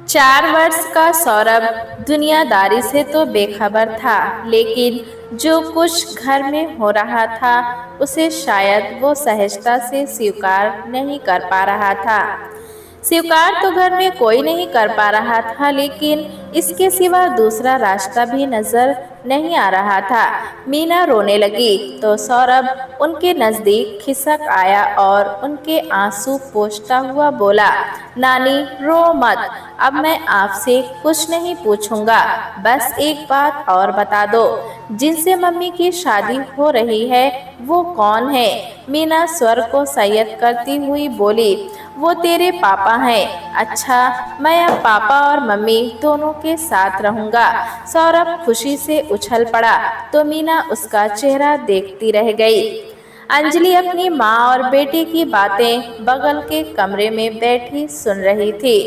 4 वर्ष का सौरभ दुनियादारी से तो बेखबर था, लेकिन जो कुछ घर में हो रहा था उसे शायद वो सहजता से स्वीकार नहीं कर पा रहा था। स्वीकार तो घर में कोई नहीं कर पा रहा था, लेकिन इसके सिवा दूसरा रास्ता भी नजर नहीं आ रहा था। मीना रोने लगी तो सौरभ उनके नजदीक खिसक आया और उनके आंसू पोंछता हुआ बोला, नानी रो मत, अब मैं आपसे कुछ नहीं पूछूंगा, बस एक बात और बता दो, जिनसे मम्मी की शादी हो रही है वो कौन है? मीना स्वर को संयत करती हुई बोली, वो तेरे पापा हैं। अच्छा, मैं अब पापा और मम्मी दोनों के साथ रहूंगा। सौरभ खुशी से उछल पड़ा तो मीना उसका चेहरा देखती रह गई। अंजलि अपनी माँ और बेटे की बातें बगल के कमरे में बैठी सुन रही थी।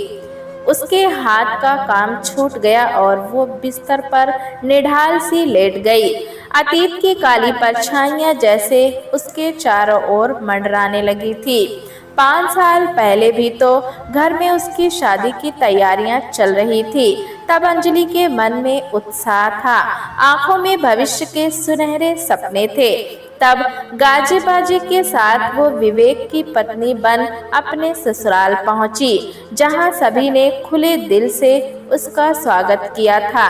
उसके हाथ का काम छूट गया और वो बिस्तर पर निढाल सी लेट गई। अतीत की काली परछाइयां जैसे उसके चारों ओर मंडराने लगी थी। 5 साल पहले भी तो घर में उसकी शादी की तैयारियां चल रही थी। तब अंजलि के मन में उत्साह था, आंखों में भविष्य के सुनहरे सपने थे। तब गाजे बाजे के साथ वो विवेक की पत्नी बन अपने ससुराल पहुंची, जहां सभी ने खुले दिल से उसका स्वागत किया था।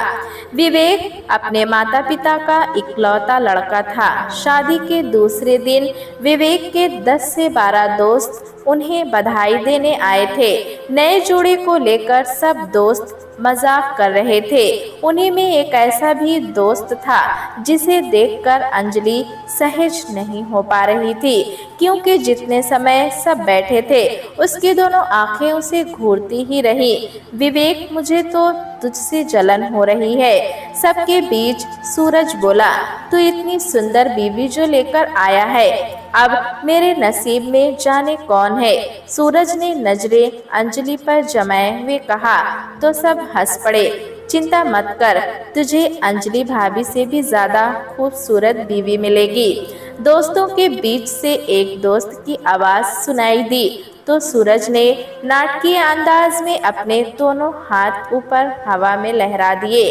विवेक अपने माता पिता का इकलौता लड़का था। शादी के दूसरे दिन विवेक के 10 से 12 दोस्त उन्हें बधाई देने आए थे। नए जोड़े को लेकर सब दोस्त मजाक कर रहे थे। उन्हीं में एक ऐसा भी दोस्त था जिसे देखकर अंजलि सहज नहीं हो पा रही थी, क्योंकि जितने समय सब बैठे थे उसकी दोनों आंखें उसे घूरती ही रही। विवेक, मुझे तो तुझसे जलन हो रही है। सबके बीच सूरज बोला, तू इतनी सुंदर बीवी जो लेकर आया है, अब मेरे नसीब में जाने कौन है। सूरज ने नजरें अंजलि पर जमाए हुए कहा तो सब हंस पड़े। चिंता मत कर, तुझे अंजलि भाभी से भी ज्यादा खूबसूरत बीवी मिलेगी। दोस्तों के बीच से एक दोस्त की आवाज सुनाई दी तो सूरज ने नाटकीय अंदाज में अपने दोनों हाथ ऊपर हवा में लहरा दिए।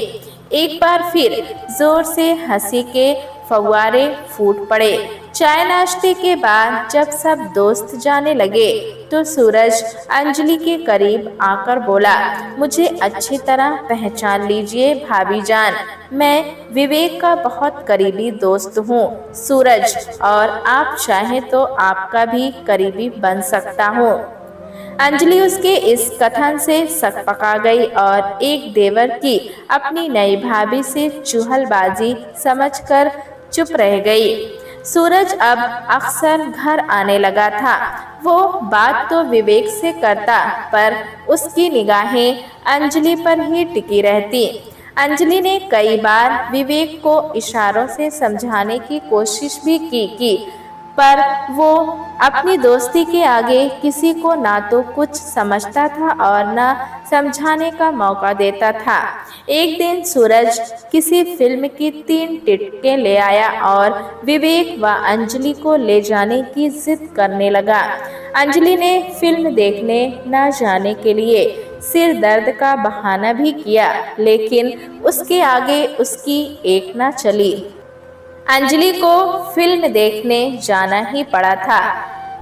एक बार फिर जोर से हंसी के फव्वारे फूट पड़े। चाय नाश्ते के बाद जब सब दोस्त जाने लगे तो सूरज अंजलि के करीब आकर बोला, मुझे अच्छी तरह पहचान लीजिए भाभी जान, मैं विवेक का बहुत करीबी दोस्त हूँ सूरज, और आप चाहें तो आपका भी करीबी बन सकता हूँ। अंजलि उसके इस कथन से सकपका गई और एक देवर की अपनी नई भाभी से चुहलबाजी समझकर चुप रह गई। सूरज अब अक्सर घर आने लगा था। वो बात तो विवेक से करता, पर उसकी निगाहें अंजलि पर ही टिकी रहती। अंजलि ने कई बार विवेक को इशारों से समझाने की कोशिश भी की, पर वो अपनी दोस्ती के आगे किसी को ना तो कुछ समझता था और ना समझाने का मौका देता था। एक दिन सूरज किसी फिल्म की 3 टिकटें ले आया और विवेक व अंजलि को ले जाने की जिद करने लगा। अंजलि ने फिल्म देखने न जाने के लिए सिर दर्द का बहाना भी किया, लेकिन उसके आगे उसकी एक न चली। अंजलि को फिल्म देखने जाना ही पड़ा था।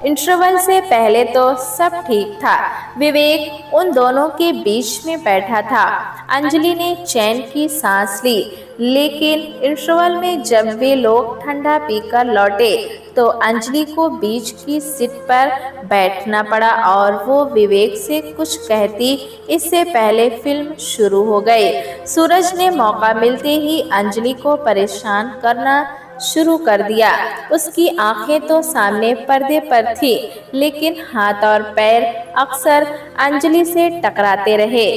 इंटरवल से पहले तो सब ठीक था। विवेक उन दोनों के बीच में बैठा था। अंजलि ने चैन की सांस ली, लेकिन इंटरवल में जब वे लोग ठंडा पीकर लौटे तो अंजलि को बीच की सीट पर बैठना पड़ा और वो विवेक से कुछ कहती इससे पहले फिल्म शुरू हो गई। सूरज ने मौका मिलते ही अंजलि को परेशान करना शुरू कर दिया। उसकी आंखें तो सामने पर्दे पर थी, लेकिन हाथ और पैर अक्सर अंजलि से टकराते रहे।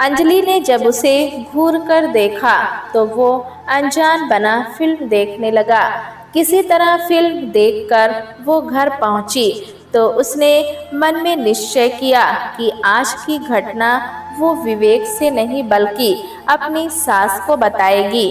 अंजलि ने जब उसे घूर कर देखा तो वो अनजान बना फिल्म देखने लगा। किसी तरह फिल्म देखकर वो घर पहुंची तो उसने मन में निश्चय किया कि आज की घटना वो विवेक से नहीं बल्कि अपनी सास को बताएगी।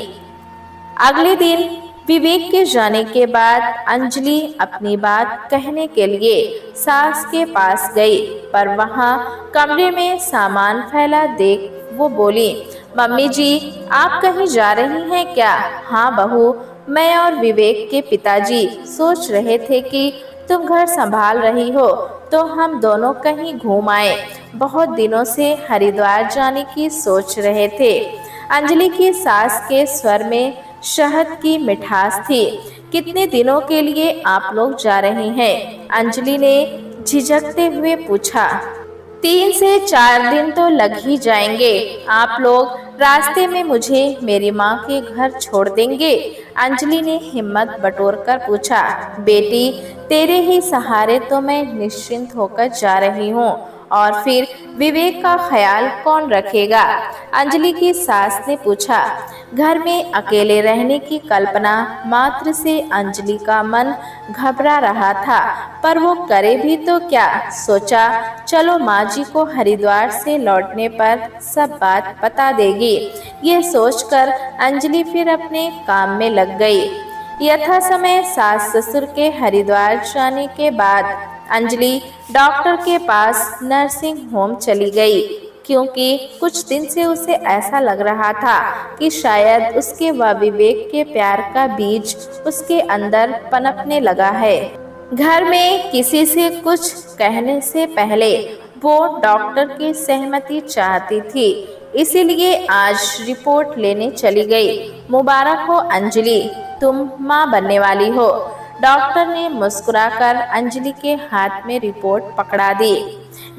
अगले दिन विवेक के जाने के बाद अंजलि अपनी बात कहने के लिए सास के पास गई, पर वहां कमरे में सामान फैला देख वो बोली, मम्मी जी, आप कहीं जा रही हैं क्या? हाँ बहू, मैं और विवेक के पिताजी सोच रहे थे कि तुम घर संभाल रही हो तो हम दोनों कहीं घूम आए। बहुत दिनों से हरिद्वार जाने की सोच रहे थे। अंजलि की सास के स्वर में शहद की मिठास थी। कितने दिनों के लिए आप लोग जा रहे हैं? अंजलि ने झिझकते हुए पूछा। 3 से 4 दिन तो लग ही जाएंगे। आप लोग रास्ते में मुझे मेरी माँ के घर छोड़ देंगे? अंजलि ने हिम्मत बटोरकर पूछा। बेटी, तेरे ही सहारे तो मैं निश्चिंत होकर जा रही हूँ, और फिर विवेक का ख्याल कौन रखेगा? अंजलि की सास ने पूछा। घर में अकेले रहने की कल्पना मात्र से अंजलि का मन घबरा रहा था, पर वो करे भी तो क्या? सोचा, चलो माँ जी को हरिद्वार से लौटने पर सब बात बता देगी। ये सोचकर अंजलि फिर अपने काम में लग गई। यथा समय सास ससुर के हरिद्वार जाने के बाद अंजलि डॉक्टर के पास नर्सिंग होम चली गई, क्योंकि कुछ दिन से उसे ऐसा लग रहा था कि शायद उसके व विवेक के प्यार का बीज उसके अंदर पनपने लगा है। घर में किसी से कुछ कहने से पहले वो डॉक्टर की सहमति चाहती थी, इसीलिए आज रिपोर्ट लेने चली गई। मुबारक हो अंजलि, तुम माँ बनने वाली हो। डॉक्टर ने मुस्कुराकर अंजलि के हाथ में रिपोर्ट पकड़ा दी।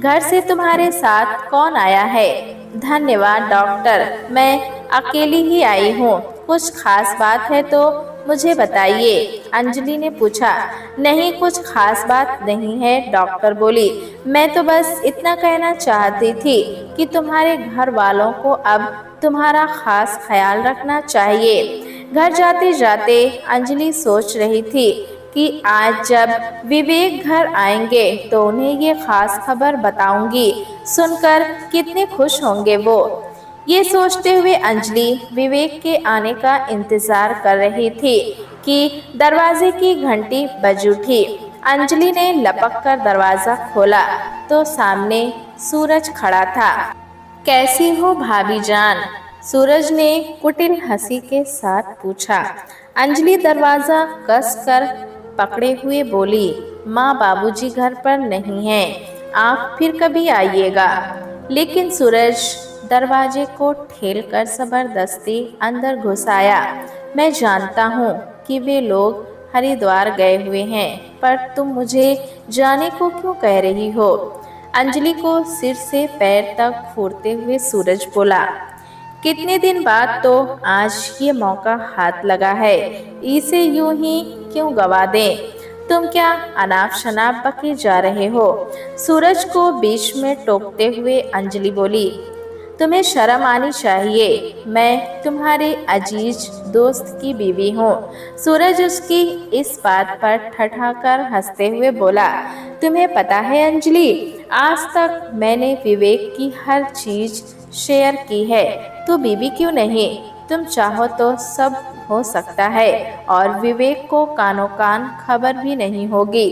घर से तुम्हारे साथ कौन आया है? धन्यवाद डॉक्टर, मैं अकेली ही आई हूँ। कुछ खास बात है तो मुझे बताइए, अंजलि ने पूछा। नहीं, कुछ खास बात नहीं है, डॉक्टर बोली। मैं तो बस इतना कहना चाहती थी कि तुम्हारे घर वालों को अब तुम्हारा खास ख्याल रखना चाहिए। घर जाते जाते अंजलि सोच रही थी कि आज जब विवेक घर आएंगे तो उन्हें ये खास खबर बताऊंगी। सुनकर कितने खुश होंगे वो। ये सोचते हुए अंजलि विवेक के आने का इंतजार कर रही थी कि दरवाजे की घंटी बज उठी। अंजलि ने लपक कर दरवाजा खोला तो सामने सूरज खड़ा था। कैसी हो भाभी जान? सूरज ने कुटिल हंसी के साथ पूछा। अंजलि दरवाजा कसकर पकड़े हुए बोली, माँ बाबूजी घर पर नहीं हैं, आप फिर कभी आइएगा। लेकिन सूरज दरवाजे को ठेलकर जबरदस्ती अंदर घुस आया। मैं जानता हूँ कि वे लोग हरिद्वार गए हुए हैं, पर तुम मुझे जाने को क्यों कह रही हो? अंजलि को सिर से पैर तक फूरते हुए सूरज बोला। कितने दिन बाद तो आज ये मौका हाथ लगा है, इसे यूं ही क्यों गवा दें? तुम क्या अनाप शनाप बके जा रहे हो? सूरज को बीच में टोकते हुए अंजलि बोली। तुम्हें शर्म आनी चाहिए, मैं तुम्हारे अजीज दोस्त की बीवी हूँ। सूरज उसकी इस बात पर ठठाकर हंसते हुए बोला। तुम्हें पता है अंजलि, आज तक मैंने विवेक की हर चीज शेयर की है, तो बीवी क्यों नहीं? तुम चाहो तो सब हो सकता है, और विवेक को कानों कान खबर भी नहीं होगी।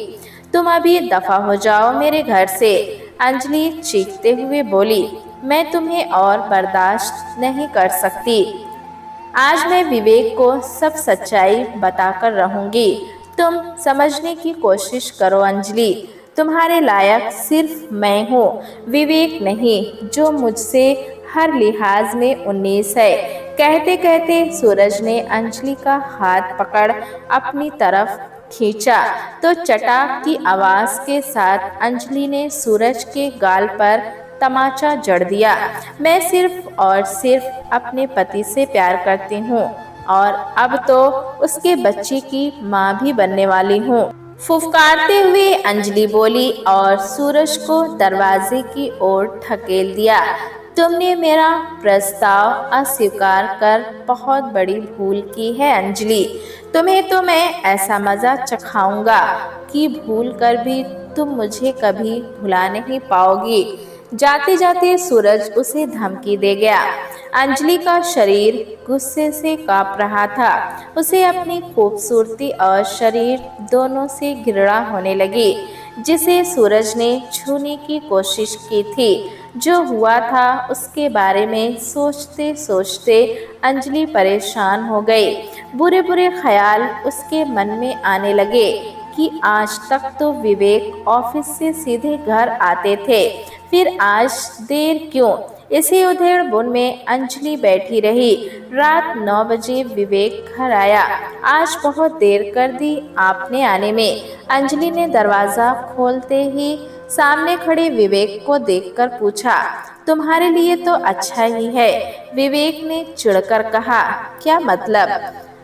तुम अभी दफा हो जाओ मेरे घर से। अंजलि चीखते हुए बोली। मैं तुम्हें और बर्दाश्त नहीं कर सकती। आज मैं विवेक को सब सच्चाई बताकर रहूंगी। तुम समझने की कोशिश करो अंजलि, तुम्हारे लायक सिर्फ मैं हूँ, विवेक नहीं, जो मुझसे हर लिहाज में 19 है। कहते कहते सूरज ने अंजलि का हाथ पकड़ अपनी तरफ खींचा तो चटाक की आवाज के साथ अंजलि ने सूरज के गाल पर तमाचा जड़ दिया। मैं सिर्फ और सिर्फ अपने पति से प्यार करती हूँ, और अब तो उसके बच्चे की माँ भी बनने वाली हूँ। फुफकारते हुए अंजलि बोली और सूरज को दरवाजे की ओर ढकेल दिया। तुमने मेरा प्रस्ताव अस्वीकार कर बहुत बड़ी भूल की है अंजलि। तुम्हें तो मैं ऐसा मजा चखाऊंगा कि भूल कर भी तुम मुझे कभी भुला नहीं पाओगी। जाते जाते सूरज उसे धमकी दे गया। अंजलि का शरीर गुस्से से कांप रहा था। उसे अपनी खूबसूरती और शरीर दोनों से घृणा होने लगी। जिसे सूरज ने छूने की कोशिश की थी, जो हुआ था उसके बारे में सोचते सोचते अंजलि परेशान हो गई। बुरे बुरे ख्याल उसके मन में आने लगे कि आज तक तो विवेक ऑफिस से सीधे घर आते थे, फिर आज देर क्यों। इसी उधेड़-बुन में अंजलि बैठी रही। रात 9 बजे विवेक घर आया। आज बहुत देर कर दी आपने आने में। अंजलि ने दरवाजा खोलते ही सामने खड़े विवेक को देखकर पूछा, तुम्हारे लिए तो अच्छा ही है। विवेक ने चिढ़कर कहा, क्या मतलब?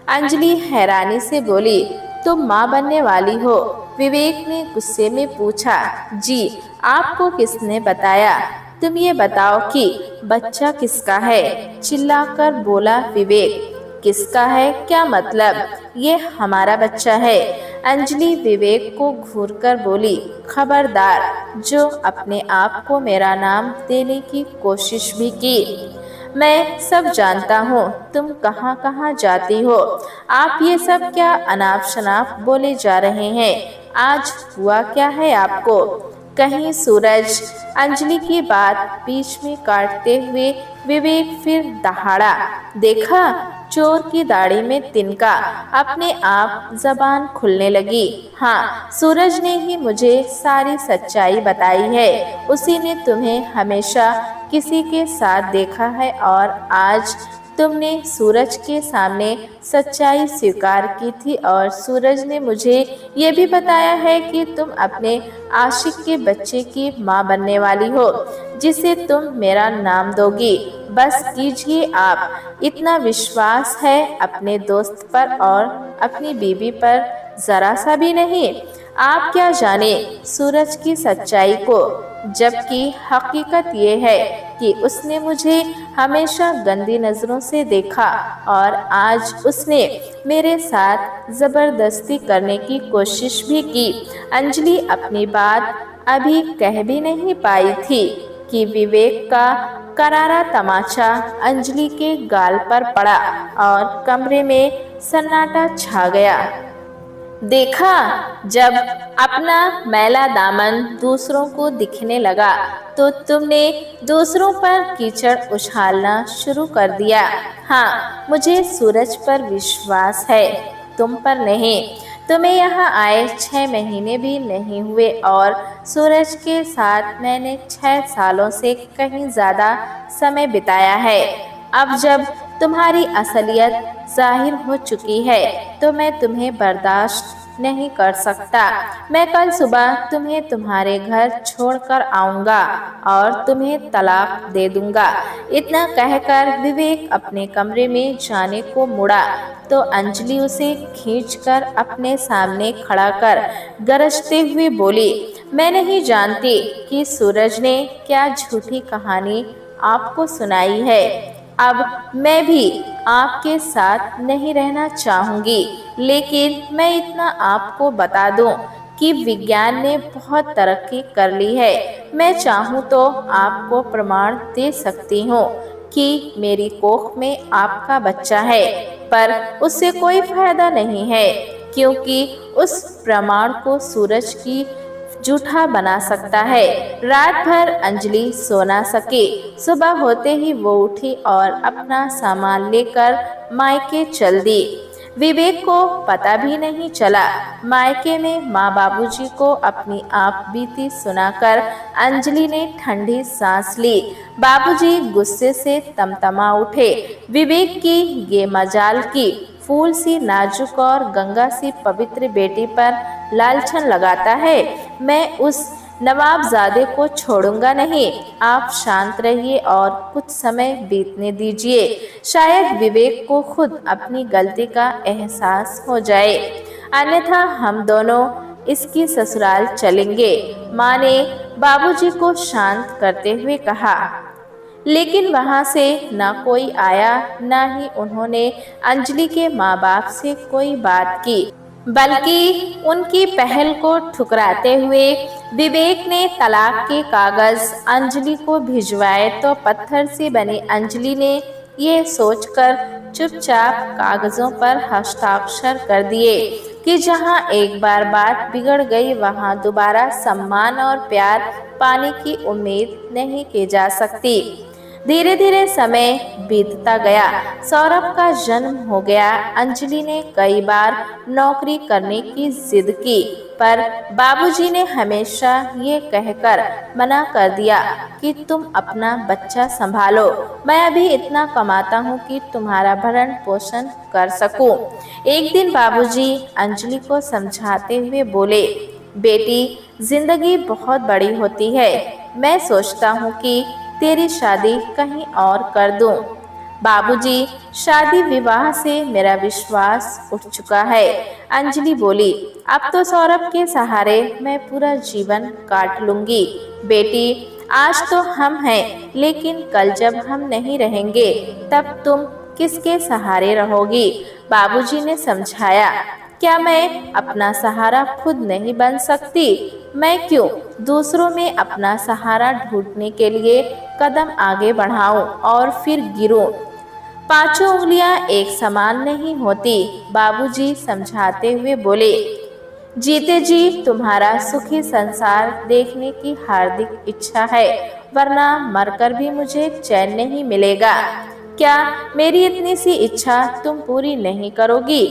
अंजलि हैरानी से बोली, तुम माँ बनने वाली हो। विवेक ने गुस्से में पूछा, जी, आपको किसने बताया? तुम ये बताओ कि बच्चा किसका है? चिल्लाकर बोला विवेक। किसका है क्या मतलब? ये हमारा बच्चा है। अंजलि विवेक को घूरकर बोली, खबरदार, जो अपने आप को मेरा नाम देने की कोशिश भी की। मैं सब जानता हूँ, तुम कहाँ कहाँ जाती हो। आप ये सब क्या अनाप शनाप बोले जा रहे हैं? आज हुआ क्या है आपको? कहीं सूरज। अंजलि की बात बीच में काटते हुए विवेक फिर दहाड़ा, देखा, चोर की दाढ़ी में तिनका। अपने आप जबान खुलने लगी। हाँ, सूरज ने ही मुझे सारी सच्चाई बताई है। उसी ने तुम्हें हमेशा किसी के साथ देखा है और आज तुमने सूरज के सामने सच्चाई स्वीकार की थी और सूरज ने मुझे ये भी बताया है कि तुम अपने आशिक के बच्चे की माँ बनने वाली हो, जिसे तुम मेरा नाम दोगी। बस कीजिए आप। इतना विश्वास है अपने दोस्त पर और अपनी बीवी पर जरा सा भी नहीं। आप क्या जाने सूरज की सच्चाई को, जबकि हकीकत ये है कि उसने मुझे हमेशा गंदी नज़रों से देखा और आज उसने मेरे साथ ज़बरदस्ती करने की कोशिश भी की। अंजलि अपनी बात अभी कह भी नहीं पाई थी कि विवेक का करारा तमाचा अंजलि के गाल पर पड़ा और कमरे में सन्नाटा छा गया। देखा, जब अपना मैला दामन दूसरों को दिखने लगा तो तुमने दूसरों पर कीचड़ उछालना शुरू कर दिया। हाँ, मुझे सूरज पर विश्वास है, तुम पर नहीं। तुम्हें यहाँ आए 6 महीने भी नहीं हुए और सूरज के साथ मैंने 6 सालों से कहीं ज़्यादा समय बिताया है। अब जब तुम्हारी असलियत जाहिर हो चुकी है तो मैं तुम्हें बर्दाश्त नहीं कर सकता। मैं कल सुबह तुम्हें तुम्हारे घर छोड़कर आऊँगा और तुम्हें तलाक दे दूँगा। इतना कहकर विवेक अपने कमरे में जाने को मुड़ा तो अंजलि उसे खींचकर अपने सामने खड़ा कर गरजते हुए बोली, मैं नहीं जानती कि सूरज ने क्या झूठी कहानी आपको सुनाई है। अब मैं भी आपके साथ नहीं रहना चाहूँगी, लेकिन मैं इतना आपको बता दूं कि विज्ञान ने बहुत तरक्की कर ली है। मैं चाहूँ तो आपको प्रमाण दे सकती हूँ कि मेरी कोख में आपका बच्चा है, पर उससे कोई फायदा नहीं है क्योंकि उस प्रमाण को सूरज की झूठा बना सकता है। रात भर अंजलि सो ना सके। सुबह होते ही वो उठी और अपना सामान लेकर मायके चल दी। विवेक को पता भी नहीं चला। मायके में माँ बाबूजी को अपनी आप बीती सुनाकर अंजलि ने ठंडी सांस ली। बाबूजी गुस्से से तमतमा उठे। विवेक की ये मजाल की फूल सी नाजुक और गंगा सी पवित्र बेटी पर लालछन लगाता है। मैं उस नवाबजादे को छोड़ूंगा नहीं। आप शांत रहिए और कुछ समय बीतने दीजिए। शायद विवेक को खुद अपनी गलती का एहसास हो जाए, अन्यथा हम दोनों इसकी ससुराल चलेंगे। माँ ने बाबूजी को शांत करते हुए कहा। लेकिन वहाँ से ना कोई आया, ना ही उन्होंने अंजलि के माँ बाप से कोई बात की। बल्कि उनकी पहल को ठुकराते हुए विवेक ने तलाक के कागज अंजलि को भिजवाए तो पत्थर से बनी अंजलि ने ये सोचकर चुपचाप कागजों पर हस्ताक्षर कर दिए कि जहां एक बार बात बिगड़ गई वहां दोबारा सम्मान और प्यार पाने की उम्मीद नहीं की जा सकती। धीरे धीरे समय बीतता गया। सौरभ का जन्म हो गया। अंजलि ने कई बार नौकरी करने की जिद की, पर बाबूजी ने हमेशा ये कहकर मना कर दिया कि तुम अपना बच्चा संभालो, मैं अभी इतना कमाता हूँ कि तुम्हारा भरण पोषण कर सकूं। एक दिन बाबूजी अंजलि को समझाते हुए बोले, बेटी, जिंदगी बहुत बड़ी होती है। मैं सोचता हूँ कि तेरी शादी कहीं और कर दूं। बाबूजी, शादी विवाह से मेरा विश्वास उठ चुका है। अंजलि बोली, अब तो सौरभ के सहारे मैं पूरा जीवन काट लूंगी। बेटी, आज तो हम हैं, लेकिन कल जब हम नहीं रहेंगे तब तुम किसके सहारे रहोगी? बाबूजी ने समझाया, क्या मैं अपना सहारा खुद नहीं बन सकती? मैं क्यों दूसरों में अपना सहारा ढूंढने के लिए कदम आगे बढ़ाऊं और फिर गिरूं? पांचों उंगलियां एक समान नहीं होती। बाबूजी समझाते हुए बोले, जीते जी तुम्हारा सुखी संसार देखने की हार्दिक इच्छा है, वरना मरकर भी मुझे चैन नहीं मिलेगा। क्या मेरी इतनी सी इच्छा तुम पूरी नहीं करोगी?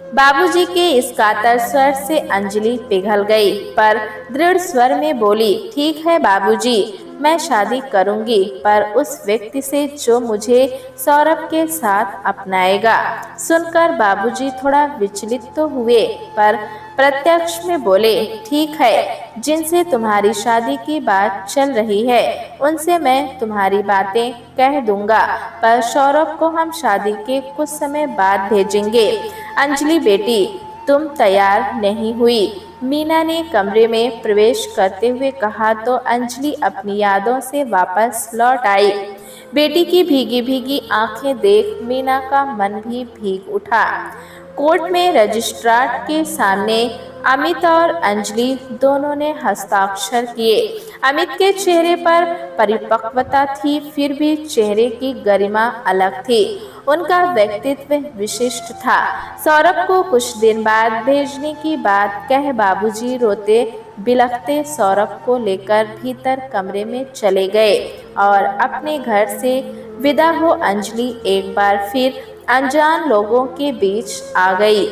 बाबूजी के इस कातर स्वर से अंजलि पिघल गई, पर दृढ़ स्वर में बोली, ठीक है बाबूजी, मैं शादी करूंगी, पर उस व्यक्ति से जो मुझे सौरभ के साथ अपनाएगा। सुनकर बाबूजी थोड़ा विचलित तो हुए, पर प्रत्यक्ष में बोले, ठीक है, जिनसे तुम्हारी शादी की बात चल रही है उनसे मैं तुम्हारी बातें कह दूंगा, पर सौरभ को हम शादी के कुछ समय बाद भेजेंगे। अंजलि बेटी, तुम तैयार नहीं हुई? मीना ने कमरे में प्रवेश करते हुए कहा तो अंजलि अपनी यादों से वापस लौट आई। बेटी की भीगी भीगी आंखें देख मीना का मन भी भीग उठा। कोर्ट में रजिस्ट्रार के सामने अमित और अंजलि दोनों ने हस्ताक्षर किए। अमित के चेहरे पर परिपक्वता थी, फिर भी चेहरे की गरिमा अलग थी। उनका व्यक्तित्व विशिष्ट था। सौरभ को कुछ दिन बाद भेजने की बात कह बाबूजी रोते बिलखते सौरभ को लेकर भीतर कमरे में चले गए और अपने घर से विदा हो अंजलि एक बार फिर अनजान लोगों के बीच आ गई।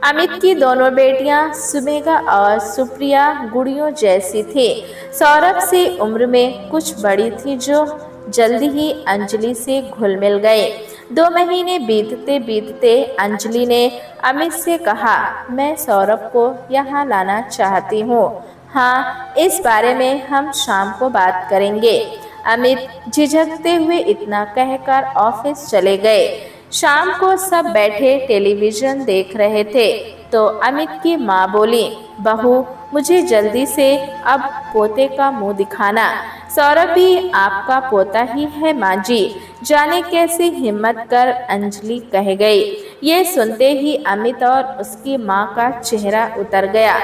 अमित की दोनों बेटियां सुमेघा और सुप्रिया गुड़ियों जैसी थी। सौरभ से उम्र में कुछ बड़ी थी, जो जल्दी ही अंजलि से घुल मिल गए। 2 महीने बीतते बीतते अंजलि ने अमित से कहा, मैं सौरभ को यहाँ लाना चाहती हूँ। हाँ, इस बारे में हम शाम को बात करेंगे। अमित झिझकते हुए इतना कहकर ऑफिस चले गए। शाम को सब बैठे टेलीविजन देख रहे थे तो अमित की माँ बोली, बहू, मुझे जल्दी से अब पोते का मुंह दिखाना। सौरभ भी आपका पोता ही है माँ जी। जाने कैसे हिम्मत कर अंजलि कह गई। ये सुनते ही अमित और उसकी माँ का चेहरा उतर गया।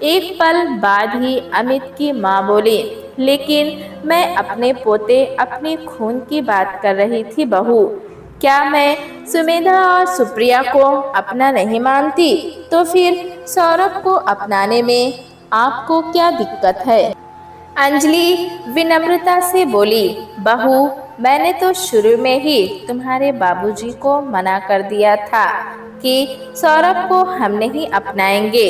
एक पल बाद ही अमित की माँ बोली, लेकिन मैं अपने पोते अपने खून की बात कर रही थी बहू। क्या मैं सुमेधा और सुप्रिया को अपना नहीं मानती? तो फिर सौरभ को अपनाने में आपको क्या दिक्कत है? अंजलि विनम्रता से बोली, बहू, मैंने तो शुरू में ही तुम्हारे बाबूजी को मना कर दिया था कि सौरभ को हम नहीं अपनाएंगे।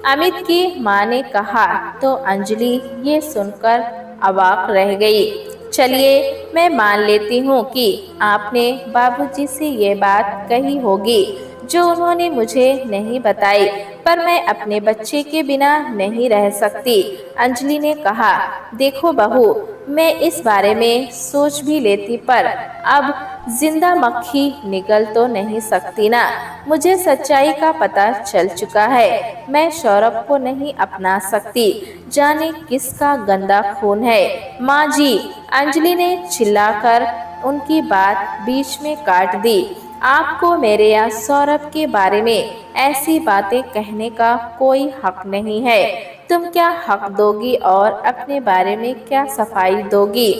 अमित की माँ ने कहा तो अंजलि ये सुनकर अवाक रह गई। चलिए, मैं मान लेती हूँ कि आपने बाबूजी से ये बात कही होगी जो उन्होंने मुझे नहीं बताई, पर मैं अपने बच्चे के बिना नहीं रह सकती। अंजलि ने कहा, देखो बहू, मैं इस बारे में सोच भी लेती, पर अब जिंदा मक्खी निकल तो नहीं सकती ना। मुझे सच्चाई का पता चल चुका है। मैं सौरभ को नहीं अपना सकती। जाने किसका गंदा खून है। माँ जी, अंजलि ने चिल्लाकर उनकी बात बीच में काट दी। आपको मेरे या सौरभ के बारे में ऐसी बातें कहने का कोई हक नहीं है। तुम क्या हक दोगी और अपने बारे में क्या सफाई दोगी?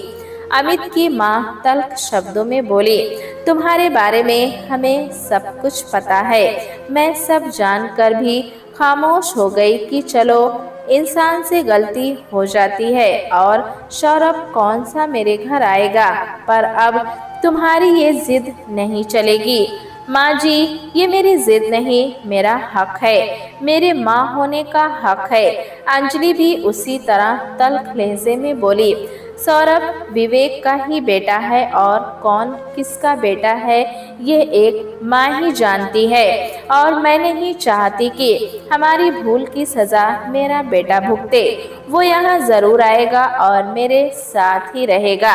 अमित की माँ तल्ख शब्दों में बोली, तुम्हारे बारे में हमें सब कुछ पता है। मैं सब जानकर भी खामोश हो गई कि चलो, इंसान से गलती हो जाती है और सौरभ कौन सा मेरे घर आएगा। पर अब तुम्हारी ये जिद नहीं चलेगी। माँ जी, ये मेरी जिद नहीं, मेरा हक है, मेरे माँ होने का हक है। अंजलि भी उसी तरह तल्ख लहजे में बोली, सौरभ विवेक का ही बेटा है और कौन किसका बेटा है ये एक माँ ही जानती है। और मैं नहीं चाहती कि हमारी भूल की सजा मेरा बेटा भुगते। वो यहाँ जरूर आएगा और मेरे साथ ही रहेगा।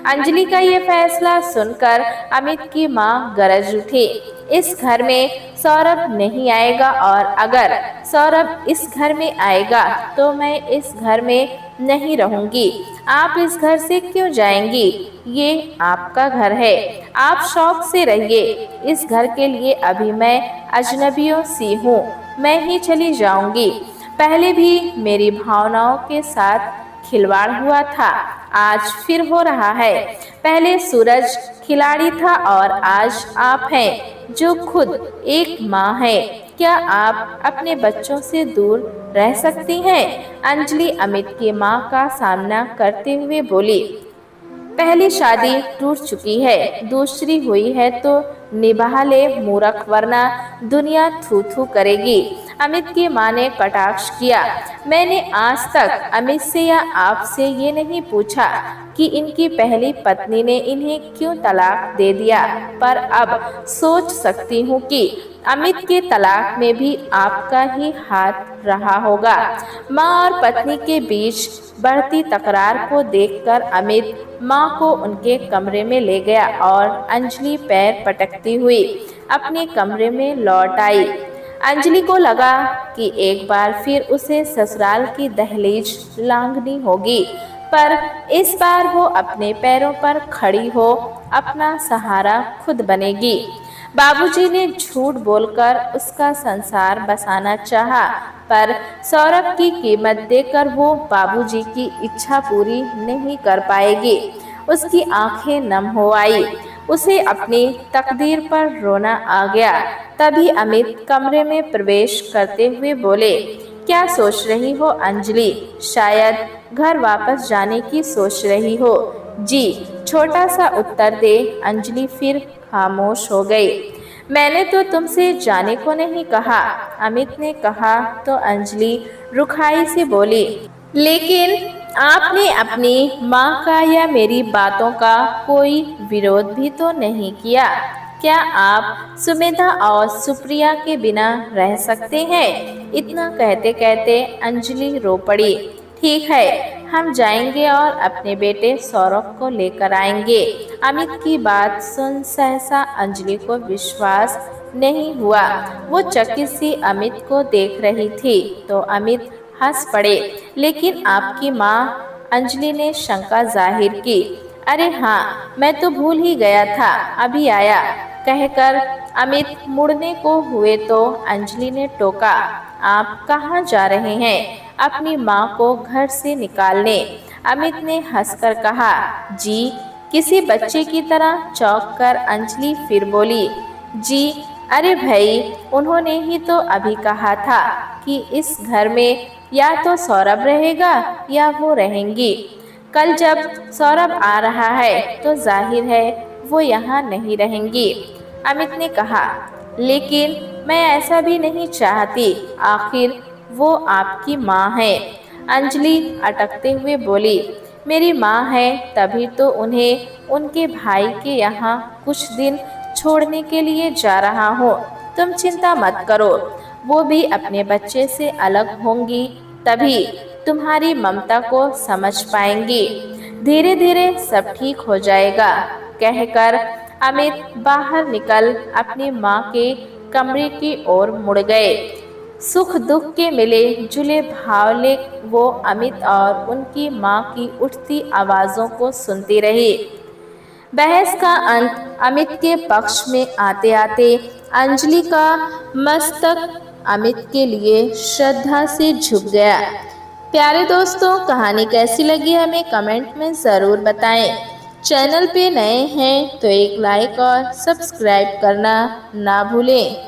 अंजलि का ये फैसला सुनकर अमित की माँ गरज उठी, इस घर में सौरभ नहीं आएगा और अगर सौरभ इस घर में आएगा तो मैं इस घर में नहीं रहूंगी। आप इस घर से क्यों जाएंगी? ये आपका घर है, आप शौक से रहिए। इस घर के लिए अभी मैं अजनबियों सी हूँ, मैं ही चली जाऊंगी। पहले भी मेरी भावनाओं के साथ खिलवाड़ हुआ था, आज फिर हो रहा है। पहले सूरज खिलाड़ी था और आज आप हैं जो खुद एक माँ है। क्या आप अपने बच्चों से दूर रह सकती हैं? अंजलि अमित की माँ का सामना करते हुए बोली, पहली शादी टूट चुकी है, दूसरी हुई है तो निभा ले मूर्ख, वरना दुनिया थू थू करेगी। अमित की माँ ने कटाक्ष किया, मैंने आज तक अमित से या आपसे ये नहीं पूछा कि इनकी पहली पत्नी ने इन्हें क्यों तलाक दे दिया, पर अब सोच सकती हूँ कि अमित के तलाक में भी आपका ही हाथ रहा होगा। माँ और पत्नी के बीच बढ़ती तकरार को देखकर अमित माँ को उनके कमरे में ले गया और अंजलि पैर पटकती हुई अपने कमरे में लौट आई। अंजलि को लगा कि एक बार फिर उसे ससुराल की दहलीज लांघनी होगी, पर इस बार वो अपने पैरों पर खड़ी हो अपना सहारा खुद बनेगी। बाबूजी ने झूठ बोलकर उसका संसार बसाना चाहा, पर सौरभ की कीमत देकर वो बाबूजी की इच्छा पूरी नहीं कर पाएगी। उसकी आंखें नम हो आई, उसे अपनी तकदीर पर रोना आ गया। तभी अमित कमरे में प्रवेश करते हुए बोले, क्या सोच रही हो अंजलि? शायद घर वापस जाने की सोच रही हो। जी, छोटा सा उत्तर दे अंजलि फिर खामोश हो गई। मैंने तो तुमसे जाने को नहीं कहा, अमित ने कहा तो अंजलि रुखाई से बोली, लेकिन आपने अपनी माँ का या मेरी बातों का कोई विरोध भी तो नहीं किया। क्या आप सुमेधा और सुप्रिया के बिना रह सकते हैं? इतना कहते कहते अंजलि रो पड़ी। ठीक है, हम जाएंगे और अपने बेटे सौरभ को लेकर आएंगे। अमित की बात सुन सहसा अंजलि को विश्वास नहीं हुआ। वो चकित सी अमित को देख रही थी तो अमित हंस पड़े। लेकिन आपकी माँ? अंजलि ने शंका जाहिर की। अरे हाँ, मैं तो भूल ही गया था, अभी आया, कहकर अमित मुड़ने को हुए तो अंजलि ने टोका, आप कहाँ जा रहे हैं? अपनी माँ को घर से निकालने। अमित ने हंसकर कहा, जी। किसी बच्चे की तरह चौंक कर अंजलि फिर बोली, जी। अरे भाई, उन्होंने ही तो अभी कहा था कि इस घर में या तो सौरभ रहेगा या वो रहेंगी। कल जब सौरभ आ रहा है तो जाहिर है वो यहाँ नहीं रहेंगी। अमित ने कहा, लेकिन मैं ऐसा भी नहीं चाहती, आखिर वो आपकी माँ है। अंजलि अटकते हुए बोली, मेरी माँ है तभी तो उन्हें उनके भाई के यहाँ कुछ दिन छोड़ने के लिए जा रहा हूँ। तुम चिंता मत करो, वो भी अपने बच्चे से अलग होंगी, तभी तुम्हारी ममता को समझ पाएंगी। धीरे धीरे सब ठीक हो जाएगा, कहकर अमित बाहर निकल अपनी माँ के कमरे की ओर मुड़ गए। सुख दुख के मिले जुले भाव ले वो अमित और उनकी माँ की उठती आवाज़ों को सुनती रही। बहस का अंत अमित के पक्ष में आते आते अंजलि का मस्तक अमित के लिए श्रद्धा से झुक गया। प्यारे दोस्तों, कहानी कैसी लगी हमें कमेंट में ज़रूर बताएं। चैनल पे नए हैं तो एक लाइक और सब्सक्राइब करना ना भूलें।